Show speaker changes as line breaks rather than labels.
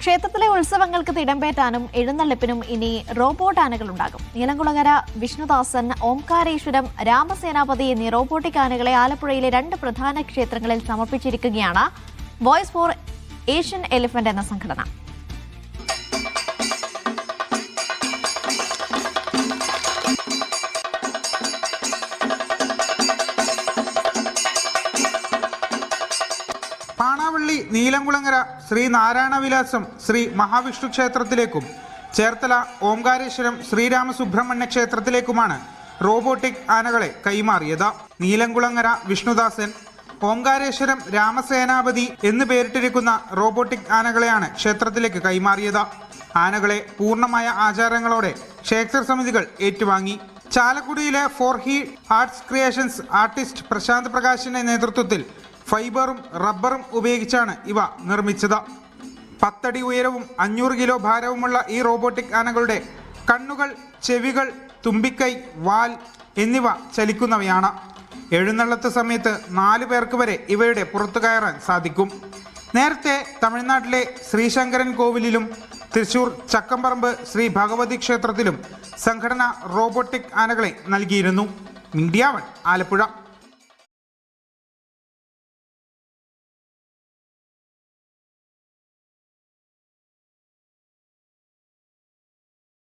ക്ഷേത്രത്തിലെ ഉത്സവങ്ങൾക്ക് തിടമ്പേറ്റാനും എഴുന്നള്ളിപ്പിനും ഇനി റോബോട്ട് ആനകൾ ഉണ്ടാകും. നീലംകുളങ്ങര വിഷ്ണുദാസൻ, ഓംകാരേശ്വരം, രാമസേനാപതി എന്നീ റോബോട്ടിക് ആനകളെ ആലപ്പുഴയിലെ 2 പ്രധാന ക്ഷേത്രങ്ങളിൽ സമർപ്പിച്ചിരിക്കുകയാണ് വോയ്സ് ഫോർ ഏഷ്യൻ എലിഫന്റ് എന്ന സംഘടന.
പാണാവള്ളി നീലംകുളങ്ങര ശ്രീ നാരായണവിലാസം ശ്രീ മഹാവിഷ്ണു ക്ഷേത്രത്തിലേക്കും ചേർത്തല ഓംകാരേശ്വരം ശ്രീരാമസുബ്രഹ്മണ്യ ക്ഷേത്രത്തിലേക്കുമാണ് റോബോട്ടിക് ആനകളെ കൈമാറിയത്. നീലംകുളങ്ങര വിഷ്ണുദാസൻ, ഓംകാരേശ്വരം രാമസേനാപതി എന്ന് പേരിട്ടിരിക്കുന്ന റോബോട്ടിക് ആനകളെയാണ് ക്ഷേത്രത്തിലേക്ക് കൈമാറിയത്. ആനകളെ പൂർണ്ണമായ ആചാരങ്ങളോടെ ക്ഷേത്ര സമിതികൾ ഏറ്റുവാങ്ങി. ചാലക്കുടിയിലെ ഫോർഹി ആർട്സ് ക്രിയേഷൻസ് ആർട്ടിസ്റ്റ് പ്രശാന്ത് പ്രകാശിന്റെ നേതൃത്വത്തിൽ ഫൈബറും റബ്ബറും ഉപയോഗിച്ചാണ് ഇവ നിർമ്മിച്ചത്. 10 അടി ഉയരവും 500 കിലോ ഭാരവുമുള്ള ഈ റോബോട്ടിക് ആനകളുടെ കണ്ണുകൾ, ചെവികൾ, തുമ്പിക്കൈ, വാൽ എന്നിവ ചലിക്കുന്നവയാണ്. എഴുന്നള്ളത്ത് സമയത്ത് 4 പേർക്ക് വരെ ഇവയുടെ പുറത്തു കയറാൻ സാധിക്കും. നേരത്തെ തമിഴ്നാട്ടിലെ ശ്രീശങ്കരൻ കോവിലിലും തൃശൂർ ചക്കമ്പറമ്പ് ശ്രീ ഭഗവതി ക്ഷേത്രത്തിലും സംഘടന റോബോട്ടിക് ആനകളെ നൽകിയിരുന്നു. മീഡിയ 1 ആലപ്പുഴ.